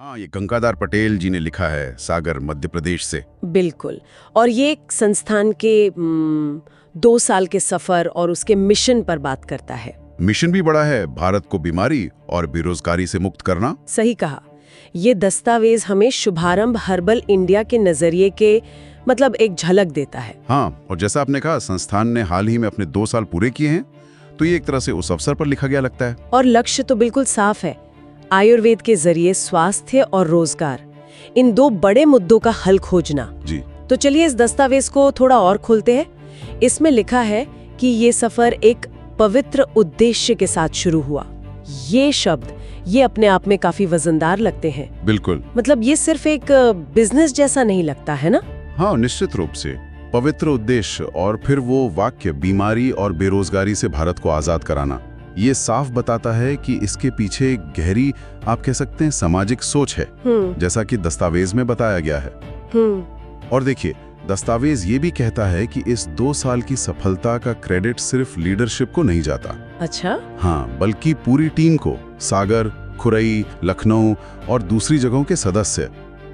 हाँ, ये गंगाधर पटेल जी ने लिखा है, सागर मध्य प्रदेश से। बिल्कुल। और ये एक संस्थान के 2 साल के सफर और उसके मिशन पर बात करता है। मिशन भी बड़ा है, भारत को बीमारी और बेरोजगारी से मुक्त करना। सही कहा। ये दस्तावेज हमें शुभारंभ हर्बल इंडिया के नजरिए के मतलब एक झलक देता है। हाँ, और जैसा आपने कहा, संस्थान ने हाल ही में अपने 2 साल पूरे किए हैं, तो ये एक तरह से उस अवसर पर लिखा गया लगता है। और लक्ष्य तो बिल्कुल साफ है, आयुर्वेद के जरिए स्वास्थ्य और रोजगार, इन 2 बड़े मुद्दों का हल खोजना। जी। तो चलिए इस दस्तावेज को थोड़ा और खोलते हैं। इसमें लिखा है कि ये सफर एक पवित्र उद्देश्य के साथ शुरू हुआ। ये शब्द ये अपने आप में काफी वजनदार लगते हैं। बिल्कुल। मतलब ये सिर्फ एक बिजनेस जैसा नहीं लगता है ना? हाँ, निश्चित रूप से पवित्र उद्देश्य, और फिर वो वाक्य, बीमारी और बेरोजगारी से भारत को आजाद कराना, ये साफ बताता है कि इसके पीछे एक गहरी, आप कह सकते हैं, सामाजिक सोच है, जैसा कि दस्तावेज में बताया गया है। और देखिए, दस्तावेज ये भी कहता है कि इस 2 साल की सफलता का क्रेडिट सिर्फ लीडरशिप को नहीं जाता। अच्छा। हाँ, बल्कि पूरी टीम को, सागर, खुरई, लखनऊ और दूसरी जगहों के सदस्य।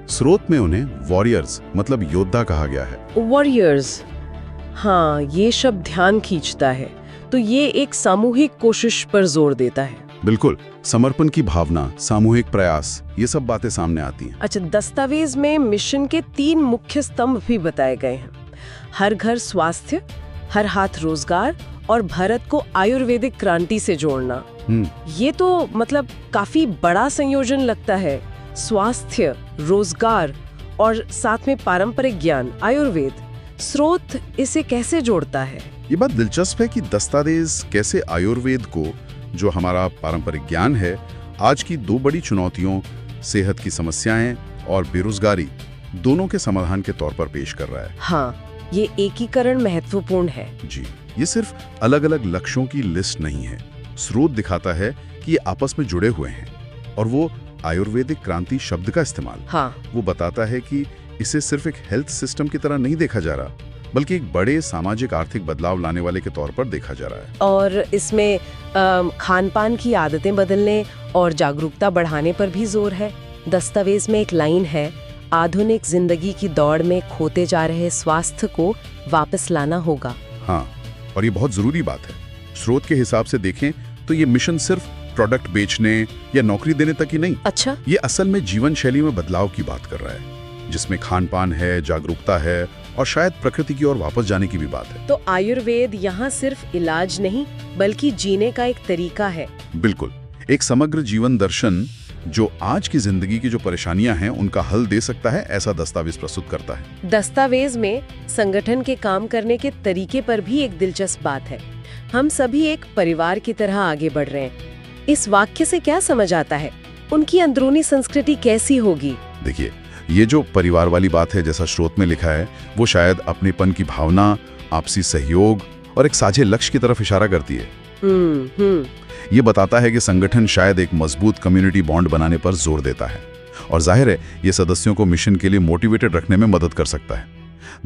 स्रोत में उन्हें वॉरियर्स मतलब योद्धा कहा गया है। वॉरियर्स, हाँ, ये शब्द ध्यान खींचता है। तो ये एक सामूहिक कोशिश पर जोर देता है। बिल्कुल, समर्पण की भावना, सामूहिक प्रयास, ये सब बातें सामने आती हैं। अच्छा, दस्तावेज में मिशन के 3 मुख्य स्तंभ भी बताए गए हैं। हर घर स्वास्थ्य, हर हाथ रोजगार और भारत को आयुर्वेदिक क्रांति से जोड़ना। ये तो मतलब काफी बड़ा संयोजन लगता है। स्वास्थ्य, रोजगार और साथ में पारंपरिक ज्ञान, आयुर्वेद। स्रोत इसे कैसे जोड़ता है? ये बात दिलचस्प है कि दस्तावेज कैसे आयुर्वेद को, जो हमारा पारंपरिक ज्ञान है, आज की 2 बड़ी चुनौतियों, सेहत की समस्याएं और बेरोजगारी, दोनों के समाधान के तौर पर पेश कर रहा है। हाँ, ये एकीकरण महत्वपूर्ण है। जी, ये सिर्फ अलग-अलग लक्ष्यों की लिस्ट नहीं है। स्रोत दिखाता है कि ये आपस में जुड़े हुए हैं। और वो आयुर्वेदिक क्रांति शब्द का इस्तेमाल, हाँ, वो बताता है कि इसे सिर्फ एक हेल्थ सिस्टम की तरह नहीं देखा जा रहा, बल्कि एक बड़े सामाजिक आर्थिक बदलाव लाने वाले के तौर पर देखा जा रहा है। और इसमें खान पान की आदतें बदलने और जागरूकता बढ़ाने पर भी जोर है। दस्तावेज में एक लाइन है, आधुनिक जिंदगी की दौड़ में खोते जा रहे स्वास्थ्य को वापस लाना होगा। हाँ, और ये बहुत जरूरी बात है। स्रोत के हिसाब से देखें तो ये मिशन सिर्फ प्रोडक्ट बेचने या नौकरी देने तक ही नहीं। अच्छा। ये असल में जीवन शैली में बदलाव की बात कर रहा है, जिसमें खान पान है, जागरूकता है और शायद प्रकृति की ओर वापस जाने की भी बात है। तो आयुर्वेद यहाँ सिर्फ इलाज नहीं, बल्कि जीने का एक तरीका है। बिल्कुल, एक समग्र जीवन दर्शन जो आज की जिंदगी की जो परेशानियां हैं उनका हल दे सकता है, ऐसा दस्तावेज प्रस्तुत करता है। दस्तावेज में संगठन के काम करने के तरीके पर भी एक दिलचस्प बात है। हम सभी एक परिवार की तरह आगे बढ़ रहे हैं। इस वाक्य से क्या समझ आता है? उनकी अंदरूनी संस्कृति कैसी होगी? देखिए, ये जो परिवार वाली बात है, जैसा स्रोत में लिखा है, वो शायद अपनेपन की भावना, आपसी सहयोग और एक साझे लक्ष्य की तरफ इशारा करती है। ये बताता है कि संगठन शायद एक मजबूत कम्युनिटी बॉन्ड बनाने पर जोर देता है, और जाहिर है ये सदस्यों को मिशन के लिए मोटिवेटेड रखने में मदद कर सकता है।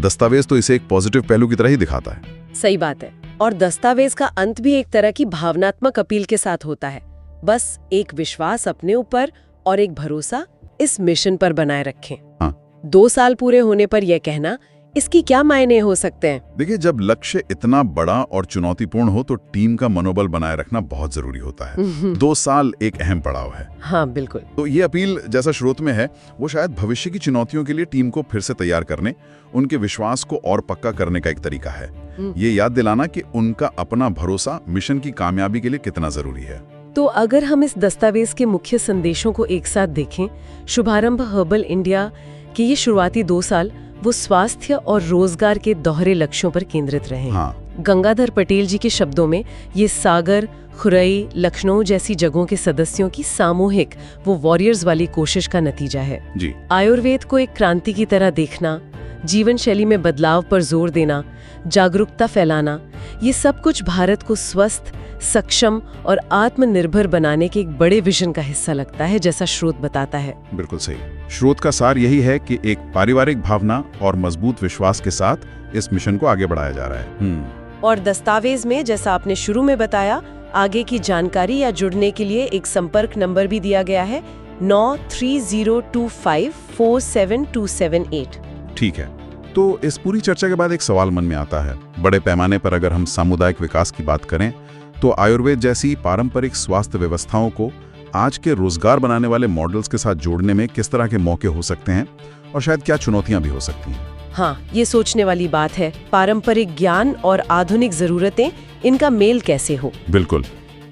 दस्तावेज तो इसे एक पॉजिटिव पहलू की तरह ही दिखाता है। सही बात है। और दस्तावेज का अंत भी एक तरह की भावनात्मक अपील के साथ होता है। बस एक विश्वास अपने ऊपर और एक भरोसा इस मिशन पर बनाए रखें। हाँ। 2 साल पूरे होने पर यह कहना, इसकी क्या मायने हो सकते हैं? देखिए, जब लक्ष्य इतना बड़ा और चुनौतीपूर्ण हो तो टीम का मनोबल बनाए रखना बहुत जरूरी होता है। 2 साल एक अहम पड़ाव है। हाँ, बिल्कुल। तो ये अपील जैसा स्रोत में है, वो शायद भविष्य की चुनौतियों के लिए टीम को फिर से तैयार करने, उनके विश्वास को और पक्का करने का एक तरीका है। ये याद दिलाना कि उनका अपना भरोसा मिशन की कामयाबी के लिए कितना जरूरी है। तो अगर हम इस दस्तावेज के मुख्य संदेशों को एक साथ देखें, शुभारंभ हर्बल इंडिया के ये शुरुआती 2 साल वो स्वास्थ्य और रोजगार के दोहरे लक्ष्यों पर केंद्रित रहे। हाँ। गंगाधर पटेल जी के शब्दों में ये सागर, खुरई, लखनऊ जैसी जगहों के सदस्यों की सामूहिक, वो वॉरियर्स वाली कोशिश का नतीजा है। जी। आयुर्वेद को एक क्रांति की तरह देखना, जीवन शैली में बदलाव पर जोर देना, जागरूकता फैलाना, ये सब कुछ भारत को स्वस्थ, सक्षम और आत्मनिर्भर बनाने के एक बड़े विजन का हिस्सा लगता है, जैसा स्रोत बताता है। बिल्कुल सही। स्रोत का सार यही है कि एक पारिवारिक भावना और मजबूत विश्वास के साथ इस मिशन को आगे बढ़ाया जा रहा है। और दस्तावेज में, जैसा आपने शुरू में बताया, आगे की जानकारी या जुड़ने के लिए एक संपर्क नंबर भी दिया गया है, 9302547278। ठीक है। तो इस पूरी चर्चा के बाद एक सवाल मन में आता है, बड़े पैमाने पर अगर हम सामुदायिक विकास की बात करें तो आयुर्वेद जैसी पारंपरिक स्वास्थ्य व्यवस्थाओं को आज के रोजगार बनाने वाले मॉडल्स के साथ जोड़ने में किस तरह के मौके हो सकते हैं और शायद क्या चुनौतियां भी हो सकती हैं? हाँ, ये सोचने वाली बात है। पारंपरिक ज्ञान और आधुनिक जरूरतें, इनका मेल कैसे हो? बिल्कुल,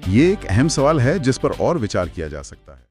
ये एक अहम सवाल है जिस पर और विचार किया जा सकता है।